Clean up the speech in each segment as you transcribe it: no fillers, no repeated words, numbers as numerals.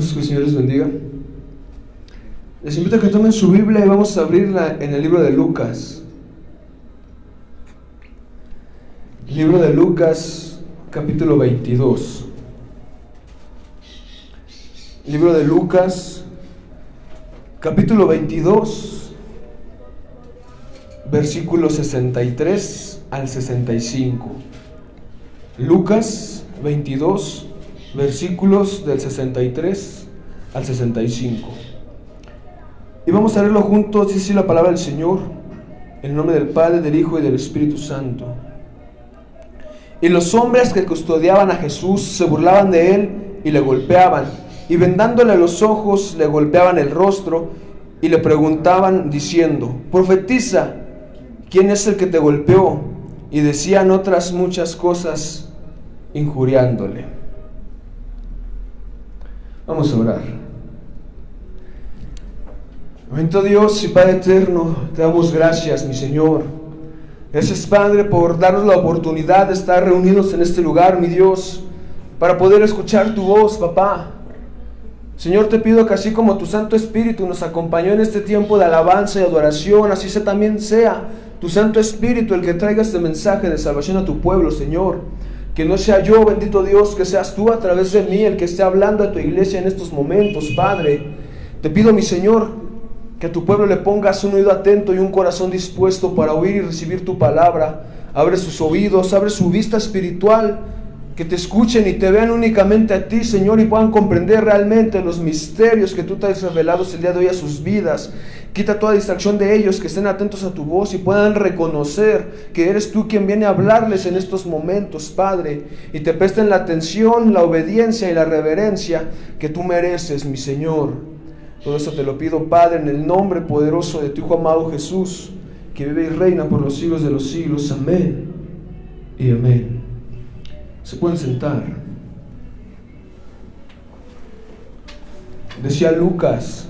hermanos, que el Señor les bendiga. Les invito a que tomen su Biblia y vamos a abrirla en el libro de Lucas. Libro de Lucas, capítulo 22. Libro de Lucas, capítulo 22, versículos 63 al 65. Lucas 22, versículos del 63 al 65. Y vamos a leerlo juntos. Dice así la palabra del Señor, en el nombre del Padre, del Hijo y del Espíritu Santo. Y los hombres que custodiaban a Jesús se burlaban de él y le golpeaban, y vendándole los ojos le golpeaban el rostro y le preguntaban diciendo: profetiza, ¿quién es el que te golpeó? Y decían otras muchas cosas injuriándole. Vamos a orar. Bendito Dios y Padre eterno, te damos gracias, mi Señor. Gracias, Padre, por darnos la oportunidad de estar reunidos en este lugar, mi Dios, para poder escuchar tu voz, papá. Señor, te pido que así como tu Santo Espíritu nos acompañó en este tiempo de alabanza y adoración, así también sea tu Santo Espíritu el que traiga este mensaje de salvación a tu pueblo, Señor. Que no sea yo, bendito Dios, que seas tú a través de mí el que esté hablando a tu iglesia en estos momentos, Padre. Te pido, mi Señor, que a tu pueblo le pongas un oído atento y un corazón dispuesto para oír y recibir tu palabra. Abre sus oídos, abre su vista espiritual, que te escuchen y te vean únicamente a ti, Señor, y puedan comprender realmente los misterios que tú te has revelado el día de hoy a sus vidas. Quita toda distracción de ellos, que estén atentos a tu voz y puedan reconocer que eres tú quien viene a hablarles en estos momentos, Padre, y te presten la atención, la obediencia y la reverencia que tú mereces, mi Señor. Todo esto te lo pido, Padre, en el nombre poderoso de tu Hijo amado Jesús, que vive y reina por los siglos de los siglos. Amén y amén. Se pueden sentar. Decía Lucas: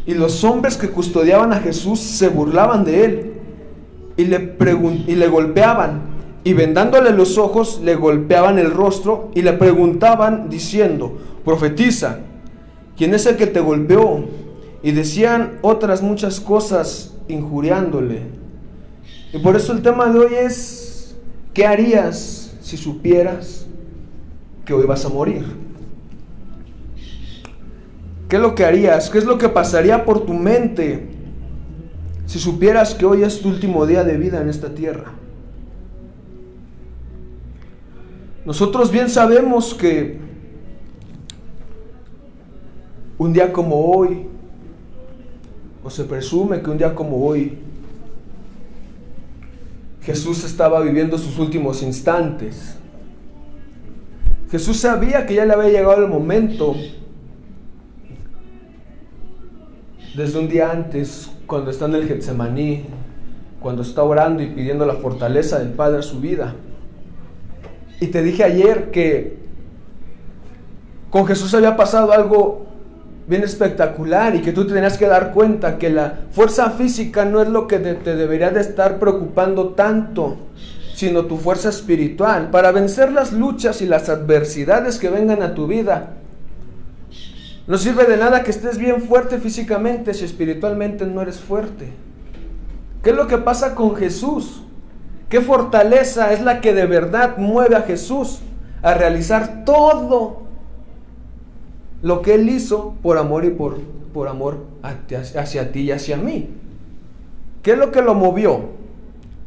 y los hombres que custodiaban a Jesús se burlaban de él y le golpeaban, y vendándole los ojos le golpeaban el rostro y le preguntaban diciendo: profetiza, ¿quién es el que te golpeó? Y decían otras muchas cosas injuriándole. Y por eso el tema de hoy es: ¿qué harías si supieras que hoy vas a morir? ¿Qué es lo que harías? ¿Qué es lo que pasaría por tu mente si supieras que hoy es tu último día de vida en esta tierra? Nosotros bien sabemos que un día como hoy, o se presume que un día como hoy, Jesús estaba viviendo sus últimos instantes. Jesús sabía que ya le había llegado el momento, desde un día antes, cuando está en el Getsemaní, cuando está orando y pidiendo la fortaleza del Padre a su vida. Y te dije ayer que con Jesús había pasado algo bien espectacular y que tú te tenías que dar cuenta que la fuerza física no es lo que te debería de estar preocupando tanto, sino tu fuerza espiritual. Para vencer las luchas y las adversidades que vengan a tu vida, no sirve de nada que estés bien fuerte físicamente si espiritualmente no eres fuerte. ¿Qué es lo que pasa con Jesús? ¿Qué fortaleza es la que de verdad mueve a Jesús a realizar todo lo que Él hizo por amor y por amor hacia ti y hacia mí? ¿Qué es lo que lo movió?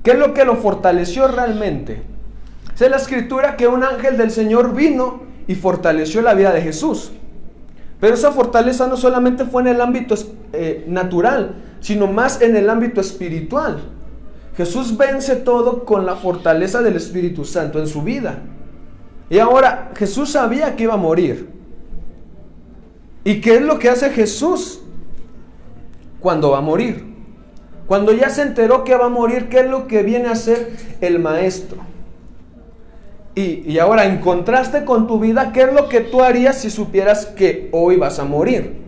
¿Qué es lo que lo fortaleció realmente? Dice la Escritura que un ángel del Señor vino y fortaleció la vida de Jesús. Pero esa fortaleza no solamente fue en el ámbito natural, sino más en el ámbito espiritual. Jesús vence todo con la fortaleza del Espíritu Santo en su vida. Y ahora Jesús sabía que iba a morir. ¿Y qué es lo que hace Jesús cuando va a morir? Cuando ya se enteró que va a morir, ¿qué es lo que viene a hacer el Maestro? Y ahora, en contraste con tu vida, ¿qué es lo que tú harías si supieras que hoy vas a morir?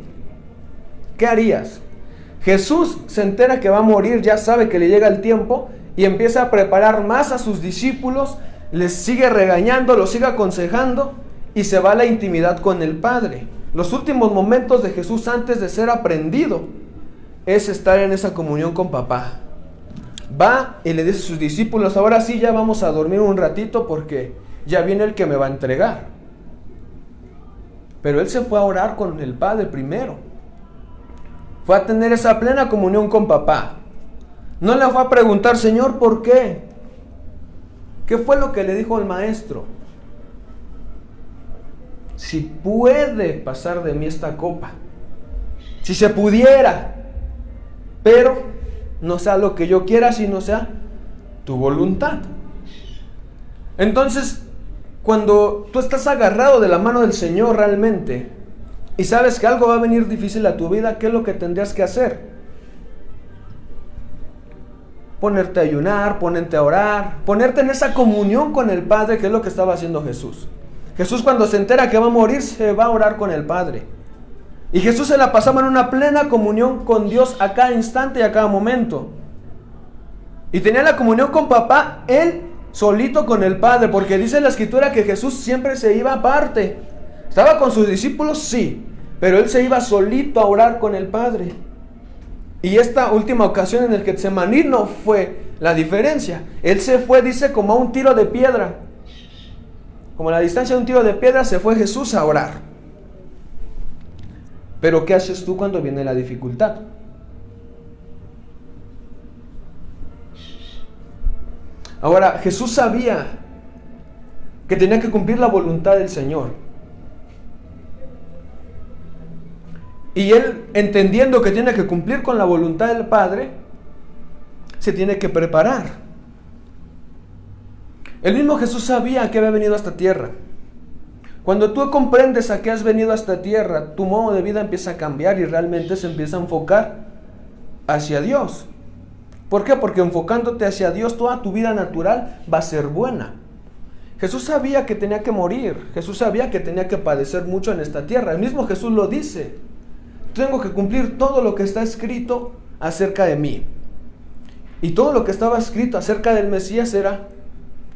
¿Qué harías? Jesús se entera que va a morir, ya sabe que le llega el tiempo y empieza a preparar más a sus discípulos, les sigue regañando, los sigue aconsejando y se va a la intimidad con el Padre. Los últimos momentos de Jesús antes de ser aprendido es estar en esa comunión con papá. Va y le dice a sus discípulos: ahora sí, ya vamos a dormir un ratito porque ya viene el que me va a entregar. Pero él se fue a orar con el Padre primero. Fue a tener esa plena comunión con papá. No le fue a preguntar: Señor, ¿por qué? ¿Qué fue lo que le dijo el maestro? Si puede pasar de mí esta copa, si se pudiera, pero no sea lo que yo quiera, sino sea tu voluntad. Entonces, cuando tú estás agarrado de la mano del Señor realmente y sabes que algo va a venir difícil a tu vida, ¿qué es lo que tendrías que hacer? Ponerte a ayunar, ponerte a orar, ponerte en esa comunión con el Padre, que es lo que estaba haciendo Jesús. Jesús, cuando se entera que va a morir, se va a orar con el Padre. Y Jesús se la pasaba en una plena comunión con Dios a cada instante y a cada momento. Y tenía la comunión con papá, él solito con el Padre, porque dice la Escritura que Jesús siempre se iba aparte. ¿Estaba con sus discípulos? Sí, pero él se iba solito a orar con el Padre. Y esta última ocasión en el Getsemaní no fue la diferencia. Él se fue, dice, como a un tiro de piedra. Como a la distancia de un tiro de piedra se fue Jesús a orar. Pero ¿qué haces tú cuando viene la dificultad? Ahora, Jesús sabía que tenía que cumplir la voluntad del Señor. Y él, entendiendo que tiene que cumplir con la voluntad del Padre, se tiene que preparar. El mismo Jesús sabía que había venido a esta tierra. Cuando tú comprendes a qué has venido a esta tierra, tu modo de vida empieza a cambiar y realmente se empieza a enfocar hacia Dios. ¿Por qué? Porque enfocándote hacia Dios, toda tu vida natural va a ser buena. Jesús sabía que tenía que morir. Jesús sabía que tenía que padecer mucho en esta tierra. El mismo Jesús lo dice: tengo que cumplir todo lo que está escrito acerca de mí. Y todo lo que estaba escrito acerca del Mesías era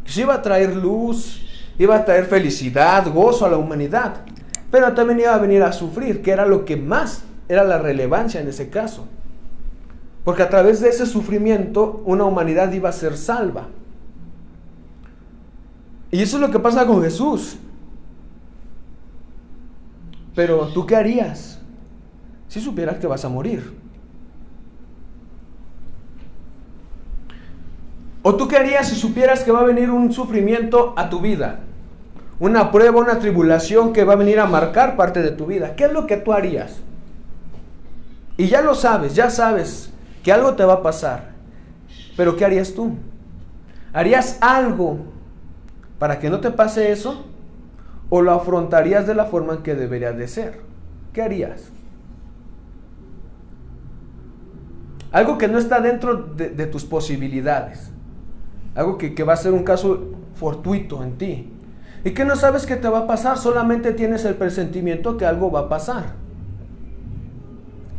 que se iba a traer luz, iba a traer felicidad, gozo a la humanidad, pero también iba a venir a sufrir, que era lo que más era la relevancia en ese caso. Porque a través de ese sufrimiento una humanidad iba a ser salva. Y eso es lo que pasa con Jesús. Pero ¿tú qué harías si supieras que vas a morir? ¿O tú qué harías si supieras que va a venir un sufrimiento a tu vida? Una prueba, una tribulación que va a venir a marcar parte de tu vida. ¿Qué es lo que tú harías? Y ya lo sabes, ya sabes que algo te va a pasar. Pero ¿qué harías tú? ¿Harías algo para que no te pase eso? ¿O lo afrontarías de la forma en que debería de ser? ¿Qué harías? Algo que no está dentro de tus posibilidades. Algo que va a ser un caso fortuito en ti. Y que no sabes qué te va a pasar, solamente tienes el presentimiento que algo va a pasar.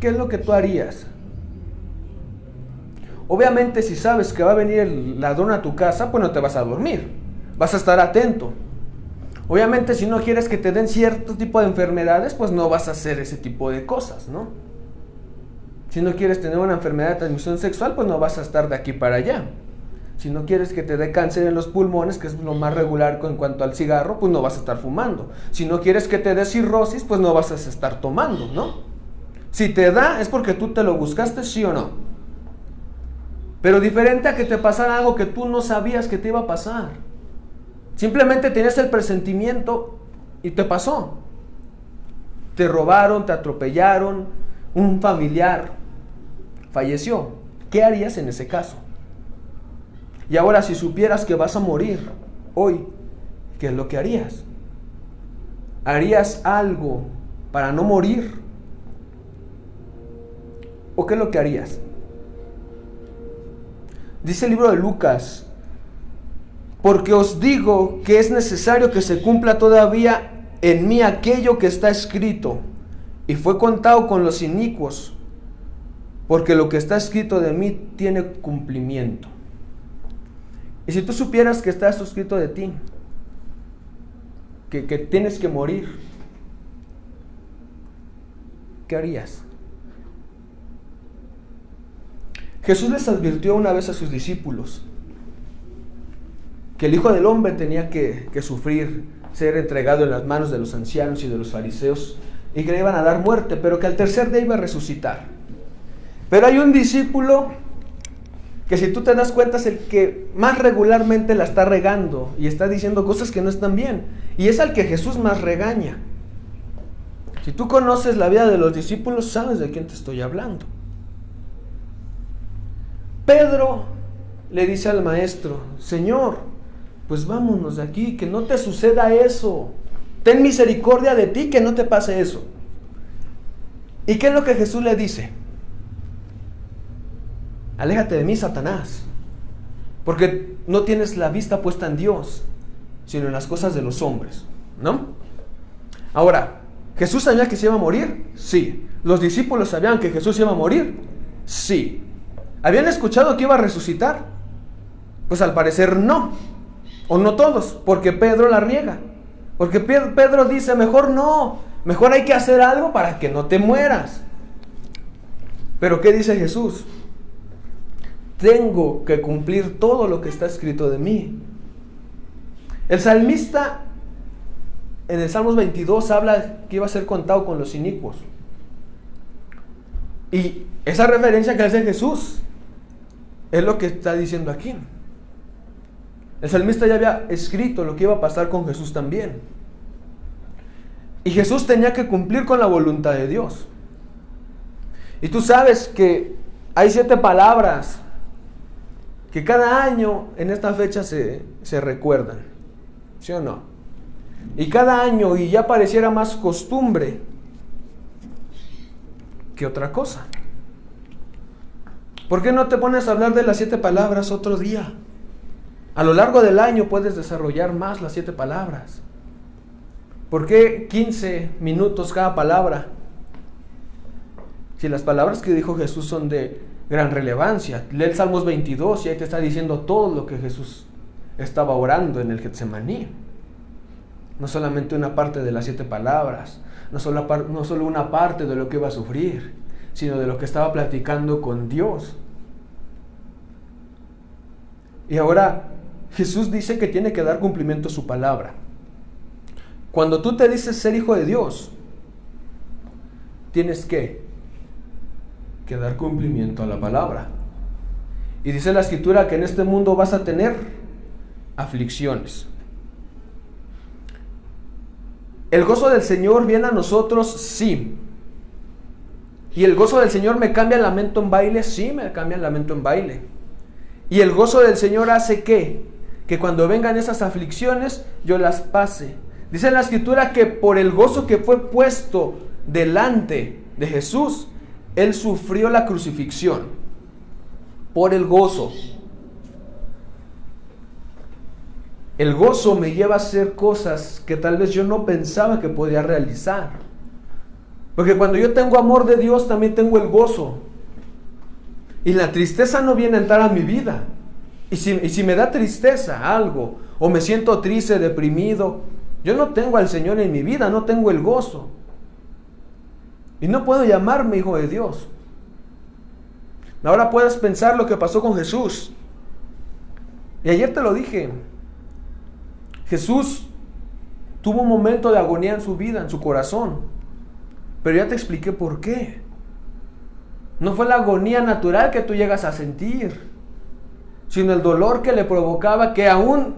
¿Qué es lo que tú harías? Obviamente, si sabes que va a venir el ladrón a tu casa, pues no te vas a dormir. Vas a estar atento. Obviamente, si no quieres que te den cierto tipo de enfermedades, pues no vas a hacer ese tipo de cosas, ¿no? Si no quieres tener una enfermedad de transmisión sexual, pues no vas a estar de aquí para allá. Si no quieres que te dé cáncer en los pulmones, que es lo más regular en cuanto al cigarro, pues no vas a estar fumando. Si no quieres que te dé cirrosis, pues no vas a estar tomando, ¿no? Si te da, es porque tú te lo buscaste, ¿sí o no? Pero diferente a que te pasara algo que tú no sabías que te iba a pasar. Simplemente tenías el presentimiento y te pasó. Te robaron, te atropellaron, un familiar falleció. ¿Qué harías en ese caso? Y ahora, si supieras que vas a morir hoy, ¿qué es lo que harías? ¿Harías algo para no morir? ¿O qué es lo que harías? Dice el libro de Lucas: porque os digo que es necesario que se cumpla todavía en mí aquello que está escrito, y fue contado con los inicuos, porque lo que está escrito de mí tiene cumplimiento. Y si tú supieras que está escrito de ti, que tienes que morir, ¿qué harías? Jesús les advirtió una vez a sus discípulos que el Hijo del Hombre tenía que sufrir, ser entregado en las manos de los ancianos y de los fariseos, y que le iban a dar muerte, pero que al tercer día iba a resucitar. Pero hay un discípulo que, si tú te das cuenta, es el que más regularmente la está regando y está diciendo cosas que no están bien, y es al que Jesús más regaña. Si tú conoces la vida de los discípulos, sabes de quién te estoy hablando. Pedro le dice al maestro: Señor, pues vámonos de aquí, que no te suceda eso. Ten misericordia de ti, que no te pase eso. ¿Y qué es lo que Jesús le dice? Aléjate de mí, Satanás, porque no tienes la vista puesta en Dios, sino en las cosas de los hombres, ¿no? Ahora, ¿Jesús sabía que se iba a morir? Sí. ¿Los discípulos sabían que Jesús iba a morir? Sí. ¿Habían escuchado que iba a resucitar? Pues al parecer no, o no todos, porque Pedro la riega. Porque Pedro dice: mejor no, mejor hay que hacer algo para que no te mueras. Pero ¿qué dice Jesús? Tengo que cumplir todo lo que está escrito de mí. El salmista en el Salmos 22 habla que iba a ser contado con los inicuos. Y esa referencia que hace Jesús es lo que está diciendo aquí. El salmista ya había escrito lo que iba a pasar con Jesús también. Y Jesús tenía que cumplir con la voluntad de Dios. Y tú sabes que hay 7 palabras que cada año en esta fecha se recuerdan, ¿sí o no? Y cada año, y ya pareciera más costumbre que otra cosa. ¿Por qué no te pones a hablar de las 7 palabras otro día? A lo largo del año puedes desarrollar más las 7 palabras. ¿Por qué 15 minutos cada palabra? Si las palabras que dijo Jesús son de gran relevancia. Lee el Salmos 22 y ahí te está diciendo todo lo que Jesús estaba orando en el Getsemaní. No solamente una parte de las 7 palabras, no solo una parte de lo que iba a sufrir, sino de lo que estaba platicando con Dios. Y ahora Jesús dice que tiene que dar cumplimiento a su palabra. Cuando tú te dices ser hijo de Dios, tienes que dar cumplimiento a la palabra. Y dice la Escritura que en este mundo vas a tener aflicciones. ¿El gozo del Señor viene a nosotros? Sí. ¿Y el gozo del Señor me cambia el lamento en baile? Sí, me cambia el lamento en baile. ¿Y el gozo del Señor hace qué? Que cuando vengan esas aflicciones, yo las pase. Dice la Escritura que por el gozo que fue puesto delante de Jesús, Él sufrió la crucifixión. Por el gozo. El gozo me lleva a hacer cosas que tal vez yo no pensaba que podía realizar. Porque cuando yo tengo amor de Dios, también tengo el gozo. Y la tristeza no viene a entrar a mi vida. Y si me da tristeza algo, o me siento triste, deprimido, yo no tengo al Señor en mi vida, no tengo el gozo. Y no puedo llamarme hijo de Dios. Ahora puedes pensar lo que pasó con Jesús. Y ayer te lo dije. Jesús tuvo un momento de agonía en su vida, en su corazón. Pero ya te expliqué por qué. No fue la agonía natural que tú llegas a sentir, sino el dolor que le provocaba que aún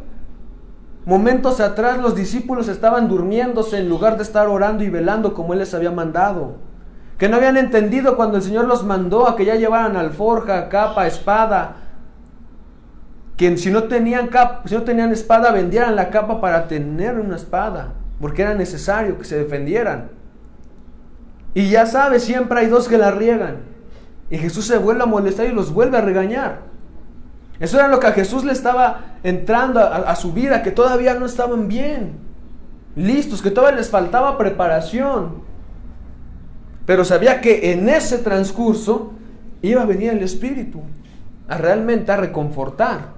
momentos atrás los discípulos estaban durmiéndose en lugar de estar orando y velando como Él les había mandado. Que no habían entendido cuando el Señor los mandó a que ya llevaran alforja, capa, espada. Que si no tenían espada, vendieran la capa para tener una espada, porque era necesario que se defendieran. Y ya sabes, siempre hay 2 que la riegan. Y Jesús se vuelve a molestar y los vuelve a regañar. Eso era lo que a Jesús le estaba entrando a su vida, que todavía no estaban bien listos, que todavía les faltaba preparación. Pero sabía que en ese transcurso iba a venir el Espíritu realmente a reconfortar.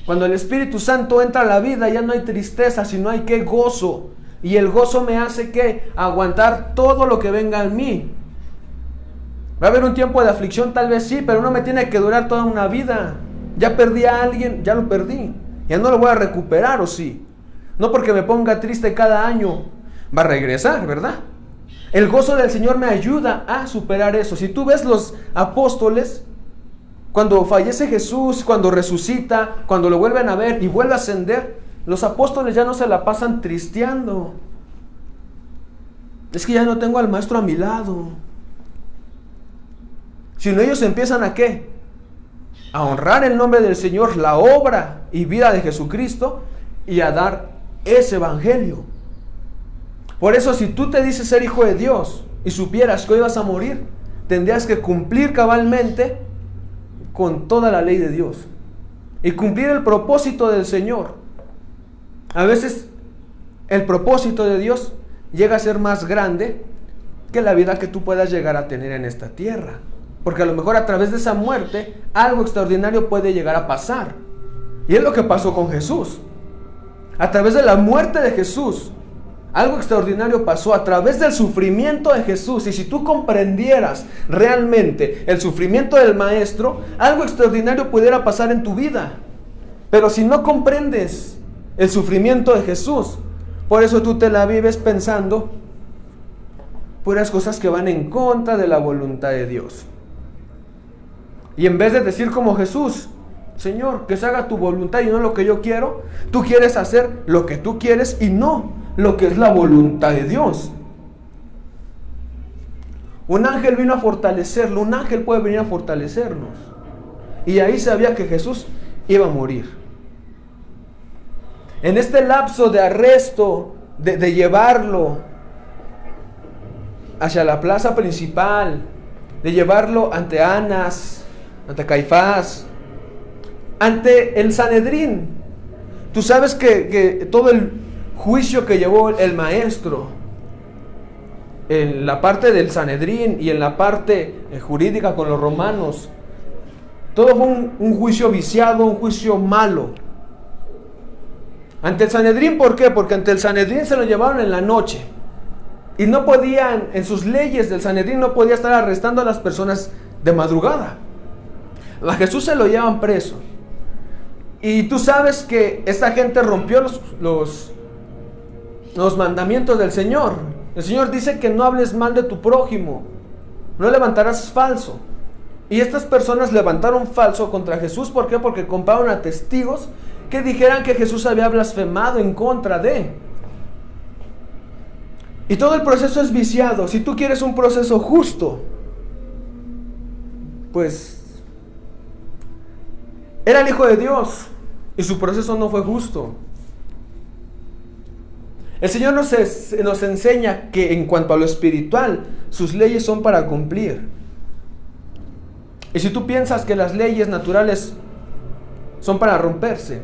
Cuando el Espíritu Santo entra a la vida, ya no hay tristeza, sino hay que gozo. Y el gozo me hace que aguantar todo lo que venga en mí. Va a haber un tiempo de aflicción, tal vez sí, pero no me tiene que durar toda una vida. Ya perdí a alguien, ya lo perdí. Ya no lo voy a recuperar, ¿o sí? No porque me ponga triste cada año, va a regresar, ¿verdad? El gozo del Señor me ayuda a superar eso. Si tú ves los apóstoles, cuando fallece Jesús, cuando resucita, cuando lo vuelven a ver y vuelve a ascender, los apóstoles ya no se la pasan tristeando. Es que ya no tengo al maestro a mi lado. Sino ellos empiezan ¿a qué? A honrar el nombre del Señor, la obra y vida de Jesucristo, y a dar ese evangelio. Por eso, si tú te dices ser hijo de Dios y supieras que hoy vas a morir, tendrías que cumplir cabalmente con toda la ley de Dios y cumplir el propósito del Señor. A veces el propósito de Dios llega a ser más grande que la vida que tú puedas llegar a tener en esta tierra, porque a lo mejor a través de esa muerte algo extraordinario puede llegar a pasar. Y es lo que pasó con Jesús. A través de la muerte de Jesús, algo extraordinario pasó. A través del sufrimiento de Jesús. Y si tú comprendieras realmente el sufrimiento del Maestro, algo extraordinario pudiera pasar en tu vida. Pero si no comprendes el sufrimiento de Jesús, por eso tú te la vives pensando puras cosas que van en contra de la voluntad de Dios. Y en vez de decir como Jesús, Señor, que se haga tu voluntad y no lo que yo quiero, tú quieres hacer lo que tú quieres y no lo que es la voluntad de Dios. Un ángel vino a fortalecerlo, un ángel puede venir a fortalecernos. Y ahí sabía que Jesús iba a morir. En este lapso de arresto, de llevarlo hacia la plaza principal, de llevarlo ante Anás, ante Caifás, ante el Sanedrín. Tú sabes que todo el juicio que llevó el Maestro, en la parte del Sanedrín y en la parte jurídica con los romanos, todo fue un juicio viciado, un juicio malo. Ante el Sanedrín, ¿por qué? Porque ante el Sanedrín se lo llevaron en la noche. Y no podían, en sus leyes del Sanedrín, no podía estar arrestando a las personas de madrugada. A Jesús se lo llevan preso. Y tú sabes que esta gente rompió los mandamientos del Señor. El Señor dice que no hables mal de tu prójimo, no levantarás falso. Y estas personas levantaron falso contra Jesús. ¿Por qué? Porque compraron a testigos que dijeran que Jesús había blasfemado en contra de. Y todo el proceso es viciado. Si tú quieres un proceso justo, pues era el Hijo de Dios y su proceso no fue justo. El Señor nos enseña que en cuanto a lo espiritual, sus leyes son para cumplir. Y si tú piensas que las leyes naturales son para romperse,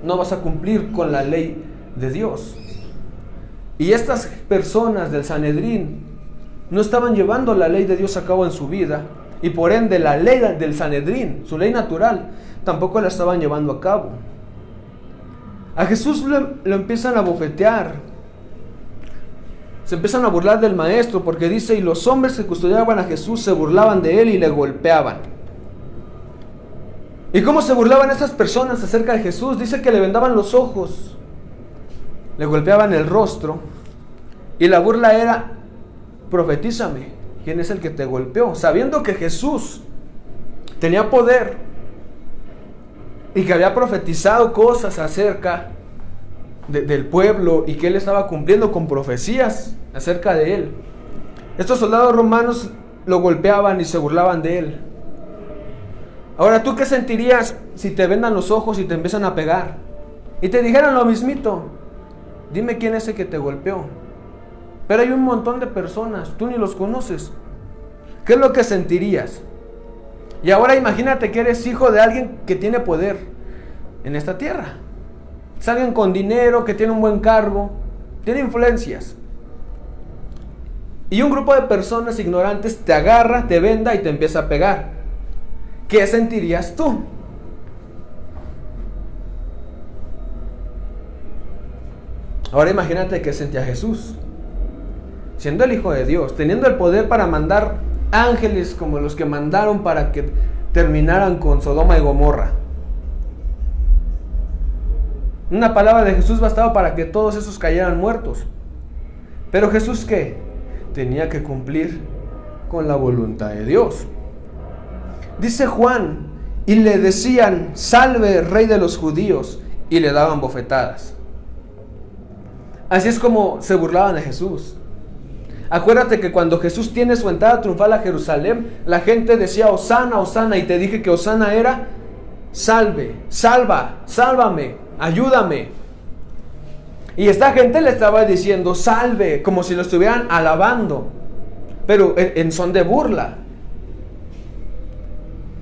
no vas a cumplir con la ley de Dios. Y estas personas del Sanedrín no estaban llevando la ley de Dios a cabo en su vida, y por ende la ley del Sanedrín, su ley natural, tampoco la estaban llevando a cabo. A Jesús lo empiezan a bofetear, se empiezan a burlar del Maestro, porque dice, y los hombres que custodiaban a Jesús se burlaban de él y le golpeaban. ¿Y cómo se burlaban esas personas acerca de Jesús? Dice que le vendaban los ojos, le golpeaban el rostro, y la burla era, profetízame, ¿quién es el que te golpeó? Sabiendo que Jesús tenía poder y que había profetizado cosas acerca del pueblo y que él estaba cumpliendo con profecías acerca de él. Estos soldados romanos lo golpeaban y se burlaban de él. Ahora, ¿tú qué sentirías si te vendan los ojos y te empiezan a pegar? Y te dijeran lo mismito, dime quién es el que te golpeó. Pero hay un montón de personas, tú ni los conoces. ¿Qué es lo que sentirías? Y ahora imagínate que eres hijo de alguien que tiene poder en esta tierra. Es alguien con dinero, que tiene un buen cargo, tiene influencias. Y un grupo de personas ignorantes te agarra, te venda y te empieza a pegar. ¿Qué sentirías tú? . Ahora imagínate que sentía Jesús, siendo el Hijo de Dios, teniendo el poder para mandar ángeles como los que mandaron para que terminaran con Sodoma y Gomorra. Una palabra de Jesús bastaba para que todos esos cayeran muertos. Pero Jesús, ¿qué? Tenía que cumplir con la voluntad de Dios. Dice Juan, y le decían: salve, Rey de los judíos, y le daban bofetadas. Así es como se burlaban de Jesús. Acuérdate que cuando Jesús tiene su entrada triunfal a Jerusalén, la gente decía: Hosana, Hosana, y te dije que Hosana era salve, salva, sálvame, ayúdame. Y esta gente le estaba diciendo salve, como si lo estuvieran alabando, pero en son de burla.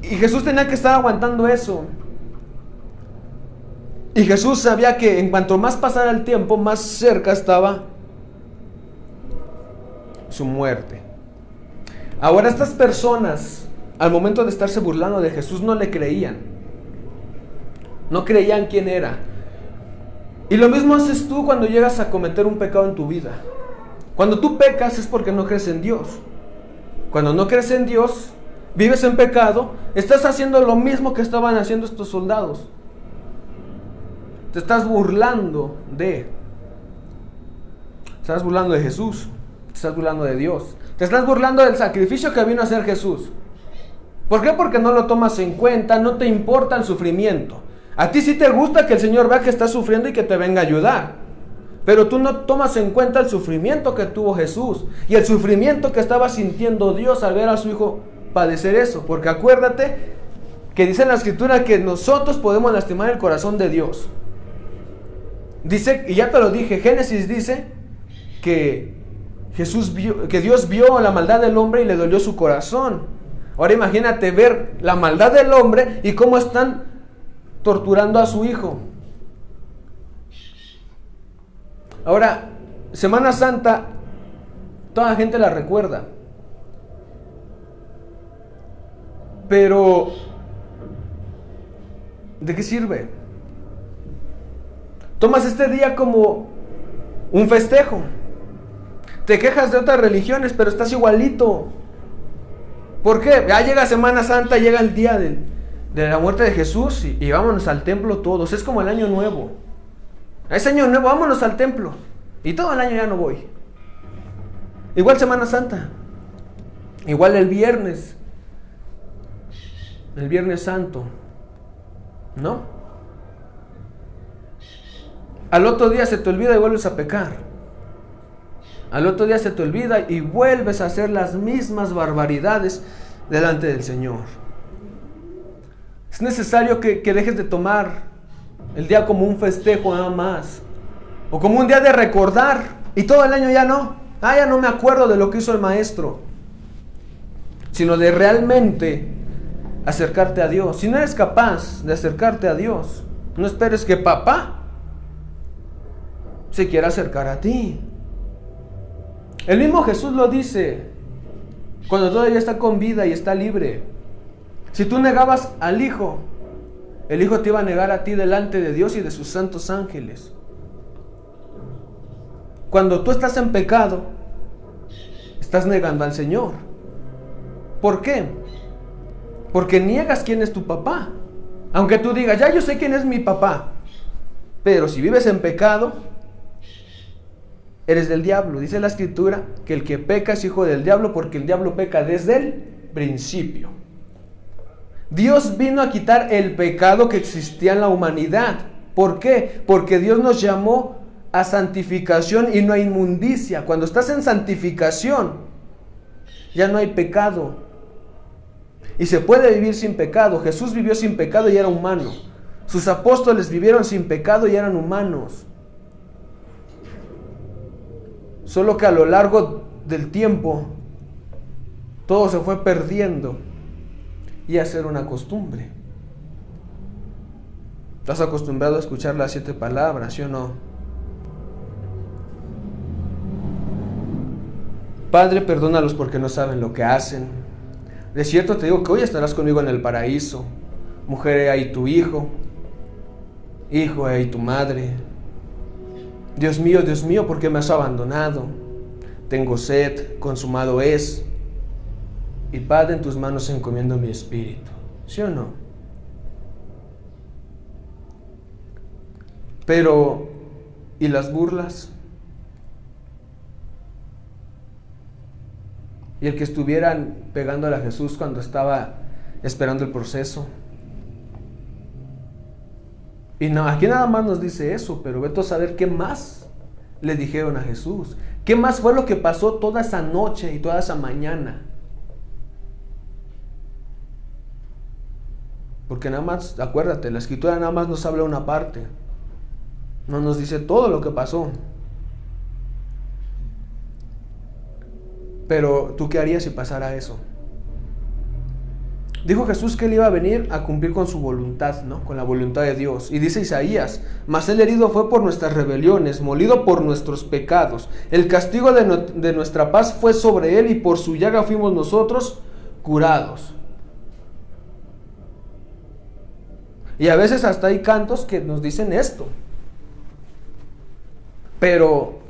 Y Jesús tenía que estar aguantando eso. Y Jesús sabía que en cuanto más pasara el tiempo, más cerca estaba su muerte. Ahora estas personas, al momento de estarse burlando de Jesús, no le creían. No creían quién era. Y lo mismo haces tú cuando llegas a cometer un pecado en tu vida. Cuando tú pecas es porque no crees en Dios. Cuando no crees en Dios, vives en pecado, estás haciendo lo mismo que estaban haciendo estos soldados. Te estás burlando de Jesús. Te estás burlando de Dios. Te estás burlando del sacrificio que vino a hacer Jesús. ¿Por qué? Porque no lo tomas en cuenta, no te importa el sufrimiento. A ti sí te gusta que el Señor vea que estás sufriendo y que te venga a ayudar. Pero tú no tomas en cuenta el sufrimiento que tuvo Jesús y el sufrimiento que estaba sintiendo Dios al ver a su Hijo padecer eso. Porque acuérdate que dice en la Escritura que nosotros podemos lastimar el corazón de Dios. Dice, y ya te lo dije, Génesis dice que Dios vio la maldad del hombre y le dolió su corazón. Ahora imagínate ver la maldad del hombre y cómo están torturando a su hijo. Ahora, Semana Santa, toda la gente la recuerda. Pero, ¿de qué sirve? Tomas este día como un festejo. Te quejas de otras religiones, pero estás igualito. ¿Por qué? Ya llega Semana Santa, llega el día de la muerte de Jesús y vámonos al templo todos. Es como el año nuevo. Es año nuevo, vámonos al templo. Y todo el año ya no voy. Igual Semana Santa. Igual el Viernes Santo. ¿No? Al otro día se te olvida y vuelves a pecar. Al otro día se te olvida y vuelves a hacer las mismas barbaridades delante del Señor. Es necesario que dejes de tomar el día como un festejo nada más, o como un día de recordar, y todo el año ya no. Ya no me acuerdo de lo que hizo el maestro. Sino de realmente acercarte a Dios. Si no eres capaz de acercarte a Dios, no esperes que papá se quiera acercar a ti. El mismo Jesús lo dice cuando todavía está con vida y está libre. Si tú negabas al Hijo, el Hijo te iba a negar a ti delante de Dios y de sus santos ángeles. Cuando tú estás en pecado, estás negando al Señor. ¿Por qué? Porque niegas quién es tu papá. Aunque tú digas, ya yo sé quién es mi papá. Pero si vives en pecado, eres del diablo. Dice la Escritura que el que peca es hijo del diablo, porque el diablo peca desde el principio. Dios vino a quitar el pecado que existía en la humanidad. ¿Por qué? Porque Dios nos llamó a santificación y no a inmundicia. Cuando estás en santificación, ya no hay pecado. Y se puede vivir sin pecado. Jesús vivió sin pecado y era humano. Sus apóstoles vivieron sin pecado y eran humanos. Solo que a lo largo del tiempo, todo se fue perdiendo y a ser una costumbre. ¿Estás acostumbrado a escuchar las 7 palabras, sí o no? Padre, perdónalos porque no saben lo que hacen. De cierto te digo que hoy estarás conmigo en el paraíso. Mujer, he ahí tu hijo. Hijo, he ahí tu madre. Dios mío, ¿por qué me has abandonado? Tengo sed, consumado es. Y Padre, en tus manos encomiendo mi espíritu. ¿Sí o no? Pero, ¿y las burlas? Y el que estuvieran pegándole a Jesús cuando estaba esperando el proceso. Y no, aquí nada más nos dice eso, pero vete a saber qué más le dijeron a Jesús. ¿Qué más fue lo que pasó toda esa noche y toda esa mañana? Porque nada más, acuérdate, la escritura nada más nos habla una parte. No nos dice todo lo que pasó. Pero, ¿tú qué harías si pasara eso? Dijo Jesús que él iba a venir a cumplir con su voluntad, ¿no? Con la voluntad de Dios. Y dice Isaías: mas él herido fue por nuestras rebeliones, molido por nuestros pecados. El castigo de nuestra paz fue sobre él, y por su llaga fuimos nosotros curados. Y a veces hasta hay cantos que nos dicen esto. Pero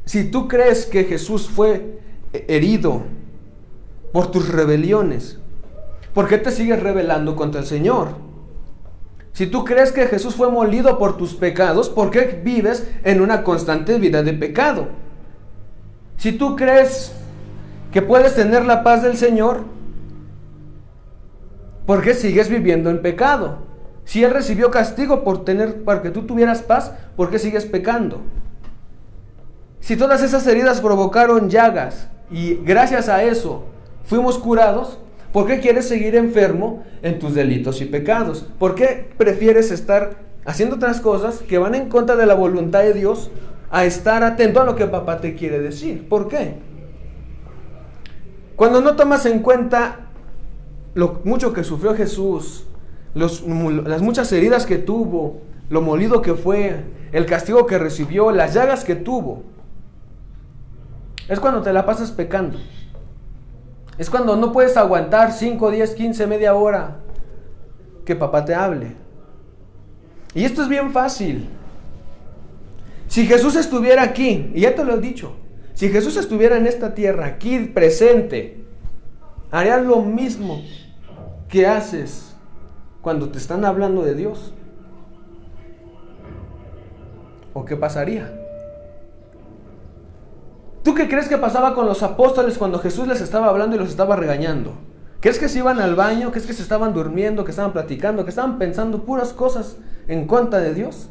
si tú crees que Jesús fue herido por tus rebeliones, ¿por qué te sigues rebelando contra el Señor? Si tú crees que Jesús fue molido por tus pecados, ¿por qué vives en una constante vida de pecado? Si tú crees que puedes tener la paz del Señor, ¿por qué sigues viviendo en pecado? Si Él recibió castigo para que tú tuvieras paz, ¿por qué sigues pecando? Si todas esas heridas provocaron llagas y gracias a eso fuimos curados, ¿por qué quieres seguir enfermo en tus delitos y pecados? ¿Por qué prefieres estar haciendo otras cosas que van en contra de la voluntad de Dios a estar atento a lo que papá te quiere decir? ¿Por qué? Cuando no tomas en cuenta lo mucho que sufrió Jesús, las muchas heridas que tuvo, lo molido que fue, el castigo que recibió, las llagas que tuvo, es cuando te la pasas pecando. Es cuando no puedes aguantar 5, 10, 15, media hora que papá te hable. Y esto es bien fácil. Si Jesús estuviera aquí, y ya te lo he dicho, si Jesús estuviera en esta tierra, aquí presente, haría lo mismo que haces cuando te están hablando de Dios. ¿O qué pasaría? ¿Tú qué crees que pasaba con los apóstoles cuando Jesús les estaba hablando y los estaba regañando? ¿Crees que se iban al baño? ¿Crees que se estaban durmiendo? ¿Que estaban platicando? ¿Que estaban pensando puras cosas en contra de Dios?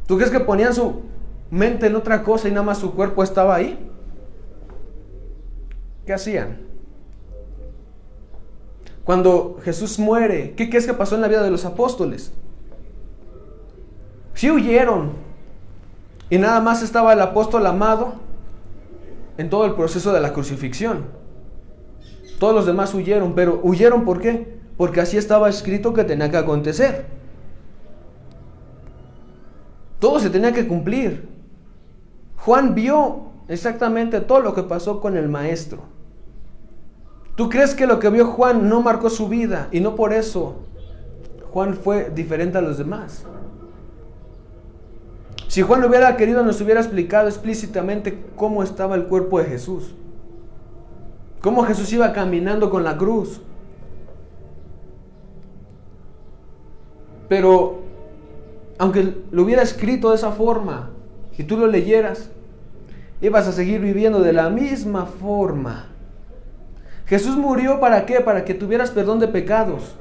¿Tú crees que ponían su mente en otra cosa y nada más su cuerpo estaba ahí? ¿Qué hacían? Cuando Jesús muere, ¿qué crees que pasó en la vida de los apóstoles? Sí huyeron. Y nada más estaba el apóstol Amado en todo el proceso de la crucifixión. Todos los demás huyeron, pero ¿huyeron por qué? Porque así estaba escrito que tenía que acontecer. Todo se tenía que cumplir. Juan vio exactamente todo lo que pasó con el maestro. ¿Tú crees que lo que vio Juan no marcó su vida y no por eso Juan fue diferente a los demás? Si Juan hubiera querido, nos hubiera explicado explícitamente cómo estaba el cuerpo de Jesús, cómo Jesús iba caminando con la cruz. Pero aunque lo hubiera escrito de esa forma y tú lo leyeras, ibas a seguir viviendo de la misma forma. Jesús murió ¿para qué? Para que tuvieras perdón de pecados.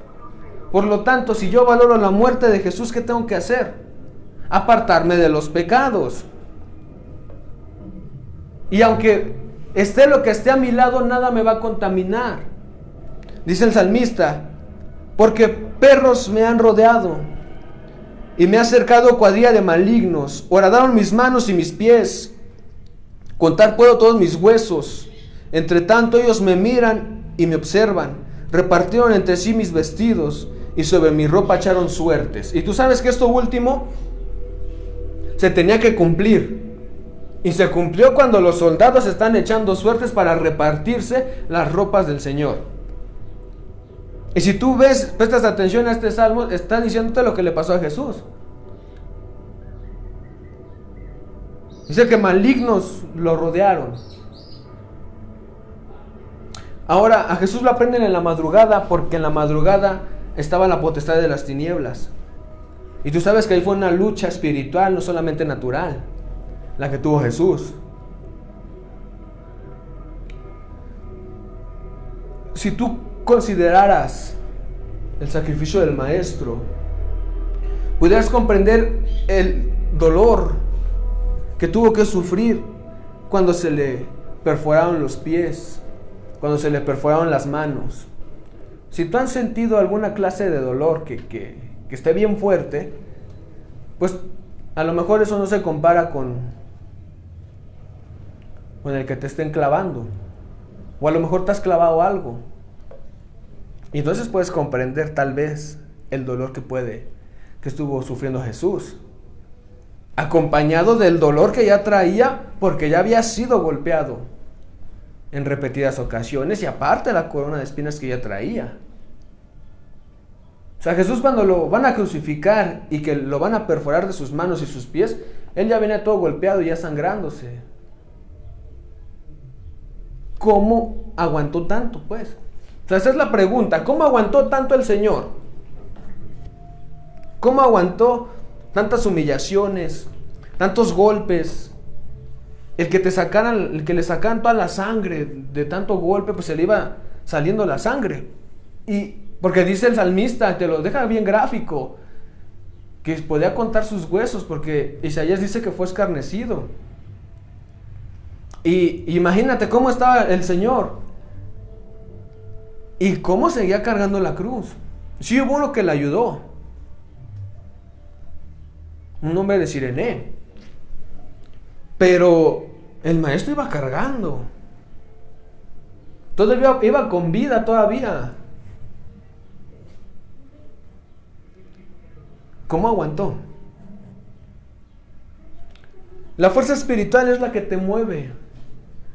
Por lo tanto, si yo valoro la muerte de Jesús, ¿qué tengo que hacer? Apartarme de los pecados. Y aunque esté lo que esté a mi lado, nada me va a contaminar. Dice el salmista: porque perros me han rodeado y me ha cercado cuadrilla de malignos. Horadaron mis manos y mis pies. Contar puedo todos mis huesos. Entre tanto ellos me miran y me observan. Repartieron entre sí mis vestidos y sobre mi ropa echaron suertes. Y tú sabes que esto último se tenía que cumplir. Y se cumplió cuando los soldados están echando suertes para repartirse las ropas del Señor. Y si tú prestas atención a este salmo, está diciéndote lo que le pasó a Jesús. Dice que malignos lo rodearon. Ahora, a Jesús lo aprenden en la madrugada, porque en la madrugada estaba la potestad de las tinieblas. Y tú sabes que ahí fue una lucha espiritual, no solamente natural, la que tuvo Jesús. Si tú consideraras el sacrificio del Maestro, pudieras comprender el dolor que tuvo que sufrir cuando se le perforaron los pies, cuando se le perforaron las manos. Si tú has sentido alguna clase de dolor que esté bien fuerte, pues a lo mejor eso no se compara con el que te estén clavando. O a lo mejor te has clavado algo. Y entonces puedes comprender tal vez el dolor que estuvo sufriendo Jesús. Acompañado del dolor que ya traía porque ya había sido golpeado en repetidas ocasiones, y aparte la corona de espinas que ya traía. O sea, Jesús, cuando lo van a crucificar y que lo van a perforar de sus manos y sus pies, él ya venía todo golpeado y ya sangrándose. ¿Cómo aguantó tanto, pues? O sea, esa es la pregunta. ¿Cómo aguantó tanto el Señor? ¿Cómo aguantó tantas humillaciones, tantos golpes? El que le sacaran toda la sangre de tanto golpe, pues se le iba saliendo la sangre. Y porque dice el salmista, te lo deja bien gráfico, que podía contar sus huesos, porque Isaías dice que fue escarnecido. Y imagínate cómo estaba el Señor y cómo seguía cargando la cruz. Sí hubo uno que le ayudó, un hombre de Cirene, pero el Maestro iba cargando. Todavía iba con vida todavía. ¿Cómo aguantó? La fuerza espiritual es la que te mueve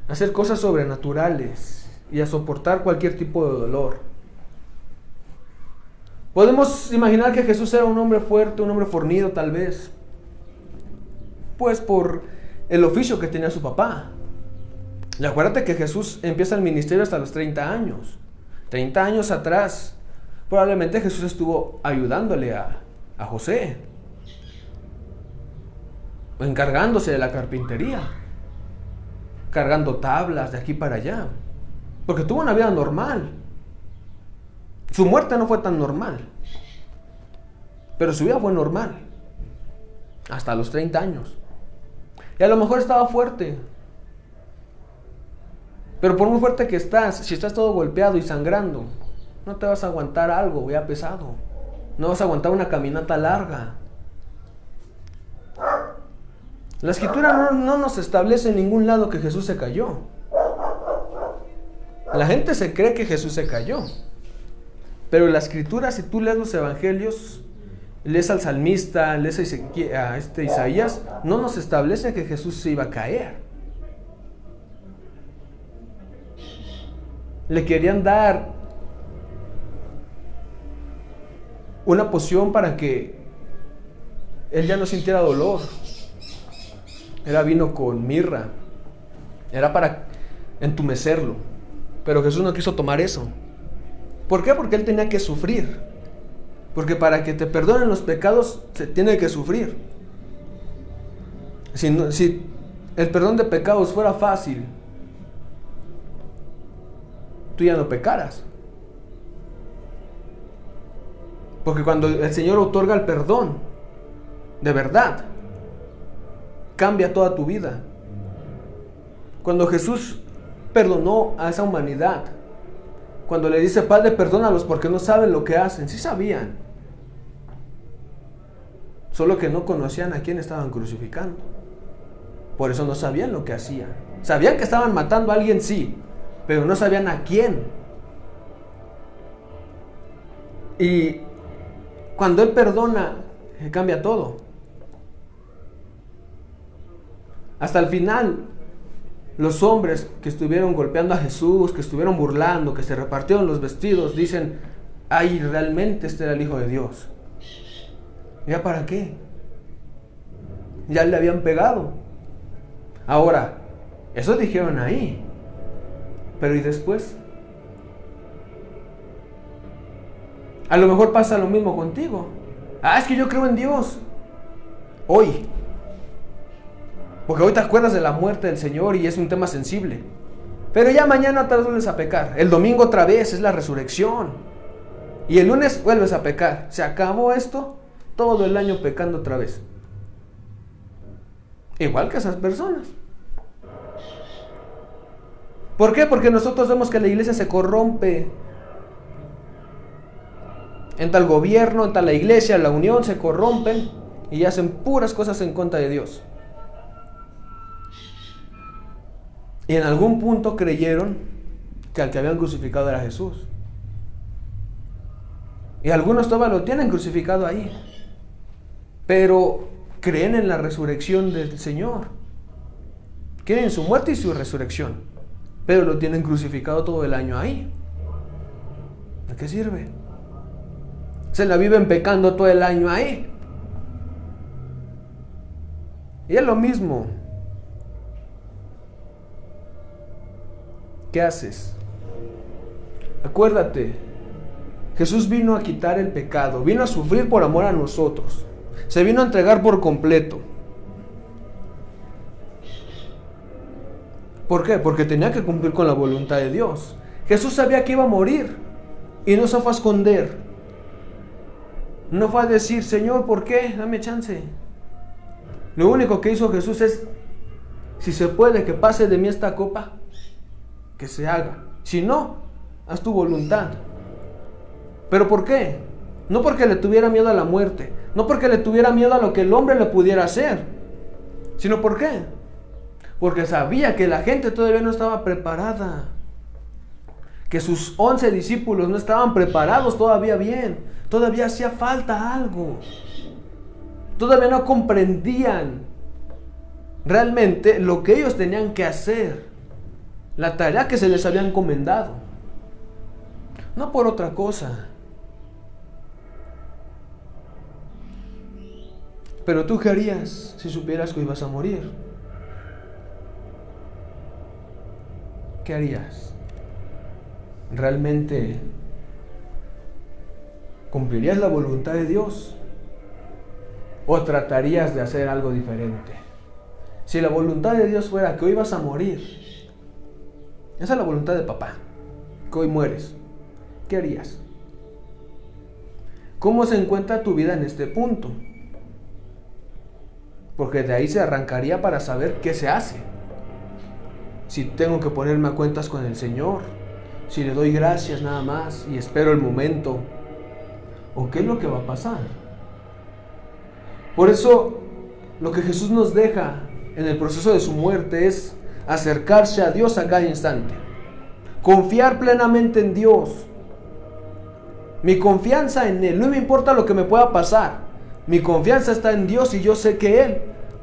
a hacer cosas sobrenaturales y a soportar cualquier tipo de dolor. Podemos imaginar que Jesús era un hombre fuerte, un hombre fornido tal vez, pues por el oficio que tenía su papá. Y acuérdate que Jesús empieza el ministerio hasta los 30 años. 30 años atrás, probablemente Jesús estuvo ayudándole a José, encargándose de la carpintería, cargando tablas de aquí para allá, porque tuvo una vida normal. Su muerte no fue tan normal, pero su vida fue normal hasta los 30 años. Y a lo mejor estaba fuerte, pero por muy fuerte que estás, si estás todo golpeado y sangrando, no te vas a aguantar algo ya pesado, no vas a aguantar una caminata larga. La escritura no nos establece en ningún lado que Jesús se cayó. La gente se cree que Jesús se cayó, pero la escritura, si tú lees los evangelios, lees al salmista, lees a Isaías, no nos establece que Jesús se iba a caer. Le querían dar una poción para que él ya no sintiera dolor. Era vino con mirra, era para entumecerlo, pero Jesús no quiso tomar eso. ¿Por qué? Porque él tenía que sufrir, porque para que te perdonen los pecados se tiene que sufrir. Si el perdón de pecados fuera fácil, tú ya no pecaras, porque cuando el Señor otorga el perdón de verdad, cambia toda tu vida. Cuando Jesús perdonó a esa humanidad, cuando le dice: Padre, perdónalos porque no saben lo que hacen, sí sabían, solo que no conocían a quién estaban crucificando. Por eso no sabían lo que hacían. Sabían que estaban matando a alguien, sí, pero no sabían a quién. Y cuando Él perdona, cambia todo. Hasta el final, los hombres que estuvieron golpeando a Jesús, que estuvieron burlando, que se repartieron los vestidos, dicen: ay, realmente este era el Hijo de Dios. ¿Ya para qué? Ya le habían pegado. Ahora, eso dijeron ahí. Pero ¿y después? A lo mejor pasa lo mismo contigo. Es que yo creo en Dios. Hoy. Porque hoy te acuerdas de la muerte del Señor y es un tema sensible. Pero ya mañana otra vez vuelves a pecar. El domingo otra vez es la resurrección. Y el lunes vuelves a pecar. Se acabó esto, todo el año pecando otra vez. Igual que esas personas. ¿Por qué? Porque nosotros vemos que la iglesia se corrompe. Entra el gobierno, entra la iglesia, la unión, se corrompen y hacen puras cosas en contra de Dios. Y en algún punto creyeron que al que habían crucificado era Jesús. Y algunos todavía lo tienen crucificado ahí. Pero creen en la resurrección del Señor. Creen en su muerte y su resurrección. Pero lo tienen crucificado todo el año ahí. ¿De qué sirve? Se la viven pecando todo el año ahí. Y es lo mismo. ¿Qué haces? Acuérdate, Jesús vino a quitar el pecado, vino a sufrir por amor a nosotros, se vino a entregar por completo. ¿Por qué? Porque tenía que cumplir con la voluntad de Dios. Jesús sabía que iba a morir y no se fue a esconder. No fue a decir, Señor, ¿por qué? Dame chance. Lo único que hizo Jesús es, si se puede que pase de mí esta copa, que se haga. Si no, haz tu voluntad. ¿Pero por qué? No porque le tuviera miedo a la muerte, no porque le tuviera miedo a lo que el hombre le pudiera hacer, sino ¿por qué? Porque sabía que la gente todavía no estaba preparada, que sus 11 discípulos no estaban preparados todavía bien, todavía hacía falta algo, todavía no comprendían realmente lo que ellos tenían que hacer, la tarea que se les había encomendado, no por otra cosa. Pero tú, ¿qué harías si supieras que ibas a morir? ¿Qué harías? ¿Realmente cumplirías la voluntad de Dios? ¿O tratarías de hacer algo diferente? Si la voluntad de Dios fuera que hoy vas a morir, esa es la voluntad de papá, que hoy mueres, ¿qué harías? ¿Cómo se encuentra tu vida en este punto? Porque de ahí se arrancaría para saber qué se hace. Si tengo que ponerme a cuentas con el Señor, si le doy gracias nada más y espero el momento, o qué es lo que va a pasar. Por eso, lo que Jesús nos deja en el proceso de su muerte es acercarse a Dios a cada instante, confiar plenamente en Dios. Mi confianza en Él, no me importa lo que me pueda pasar, mi confianza está en Dios y yo sé que Él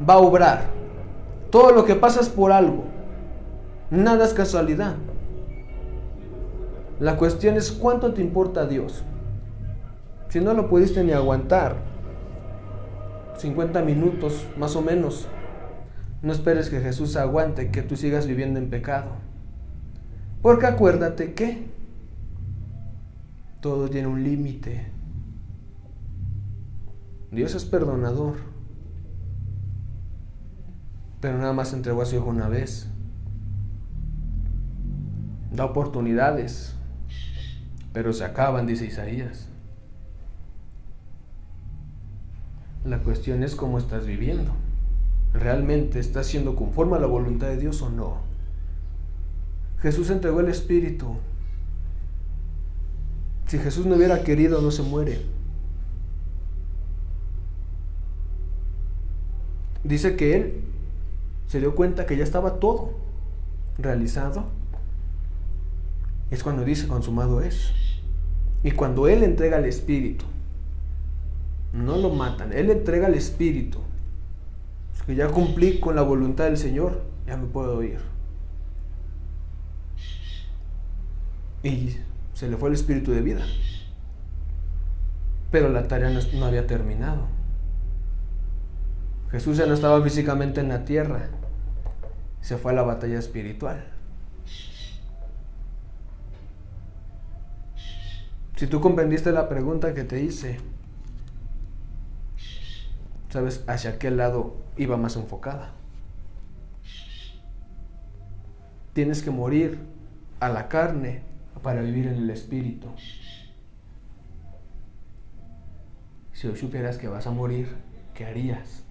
va a obrar. Todo lo que pasa es por algo, nada es casualidad. La cuestión es cuánto te importa Dios. Si no lo pudiste ni aguantar 50 minutos más o menos, no esperes que Jesús aguante que tú sigas viviendo en pecado. Porque acuérdate que todo tiene un límite. Dios es perdonador, pero nada más entregó a su Hijo una vez. Da oportunidades, pero se acaban, dice Isaías. La cuestión es cómo estás viviendo. ¿Realmente estás siendo conforme a la voluntad de Dios o no? Jesús entregó el Espíritu. Si Jesús no hubiera querido, no se muere. Dice que Él se dio cuenta que ya estaba todo realizado. Es cuando dice consumado es. Y cuando Él entrega el Espíritu, no lo matan, Él entrega el Espíritu. Es que ya cumplí con la voluntad del Señor, ya me puedo ir. Y se le fue el Espíritu de vida. pero la tarea no había terminado. Jesús ya no estaba físicamente en la tierra, se fue a la batalla espiritual. Si tú comprendiste la pregunta que te hice, sabes hacia qué lado iba más enfocada. Tienes que morir a la carne para vivir en el espíritu. Si hoy supieras que vas a morir, ¿qué harías?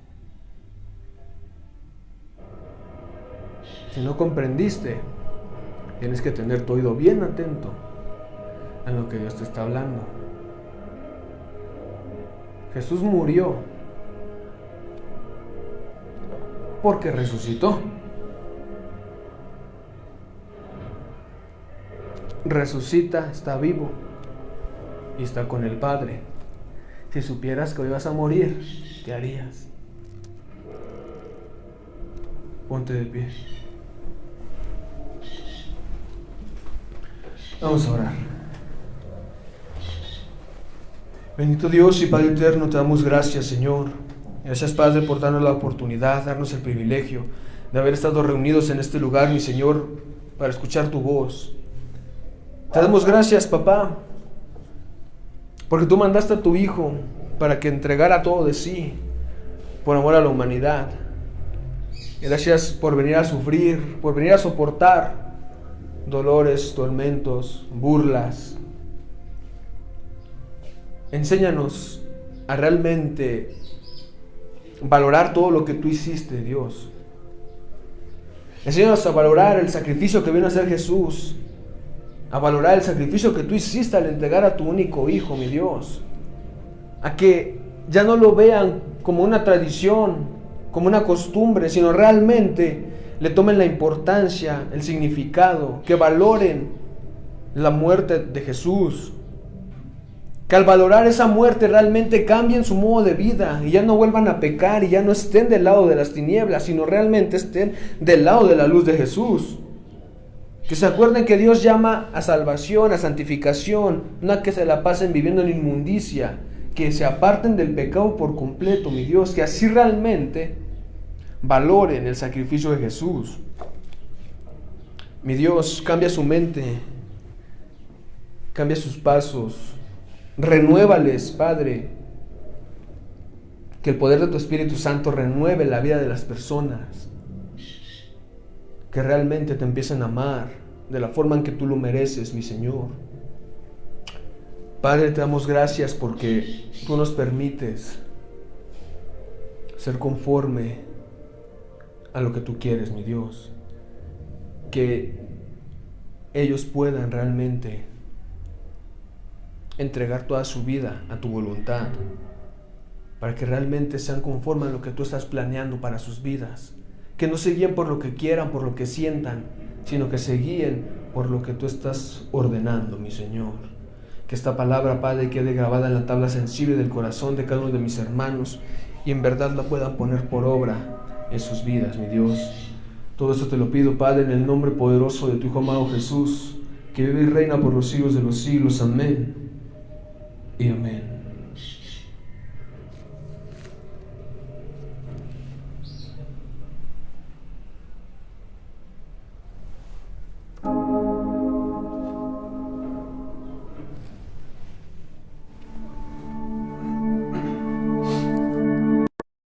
Si no comprendiste, tienes que tener tu oído bien atento a lo que Dios te está hablando. Jesús murió porque resucitó. Resucita, está vivo y está con el Padre. Si supieras que hoy vas a morir, ¿qué harías? Ponte de pie. Vamos a orar. Bendito Dios y Padre eterno, te damos gracias, Señor. Gracias, Padre, por darnos la oportunidad, darnos el privilegio de haber estado reunidos en este lugar, mi Señor, para escuchar tu voz. Te damos gracias, papá, porque tú mandaste a tu Hijo para que entregara todo de sí por amor a la humanidad. Gracias por venir a sufrir, por venir a soportar dolores, tormentos, burlas. Enséñanos a realmente valorar todo lo que tú hiciste, Dios. Enséñanos a valorar el sacrificio que vino a hacer Jesús, a valorar el sacrificio que tú hiciste al entregar a tu único Hijo, mi Dios. A que ya no lo vean como una tradición, como una costumbre, sino realmente le tomen la importancia, el significado, que valoren la muerte de Jesús. Que al valorar esa muerte realmente cambien su modo de vida y ya no vuelvan a pecar y ya no estén del lado de las tinieblas, sino realmente estén del lado de la luz de Jesús. Que se acuerden que Dios llama a salvación, a santificación, no a que se la pasen viviendo en inmundicia, que se aparten del pecado por completo, mi Dios, que así realmente valoren el sacrificio de Jesús. Mi Dios, cambia su mente, cambia sus pasos, renuévales, Padre, que el poder de tu Espíritu Santo renueve la vida de las personas, que realmente te empiecen a amar de la forma en que tú lo mereces, mi Señor. Padre, te damos gracias porque tú nos permites ser conforme a lo que tú quieres, mi Dios. Que ellos puedan realmente entregar toda su vida a tu voluntad, para que realmente sean conformes a lo que tú estás planeando para sus vidas. Que no se guíen por lo que quieran, por lo que sientan, sino que se guíen por lo que tú estás ordenando, mi Señor. Que esta palabra, Padre, quede grabada en la tabla sensible del corazón de cada uno de mis hermanos y en verdad la puedan poner por obra en sus vidas, mi Dios. Todo esto te lo pido, Padre, en el nombre poderoso de tu Hijo amado Jesús, que vive y reina por los siglos de los siglos. Amén y amén.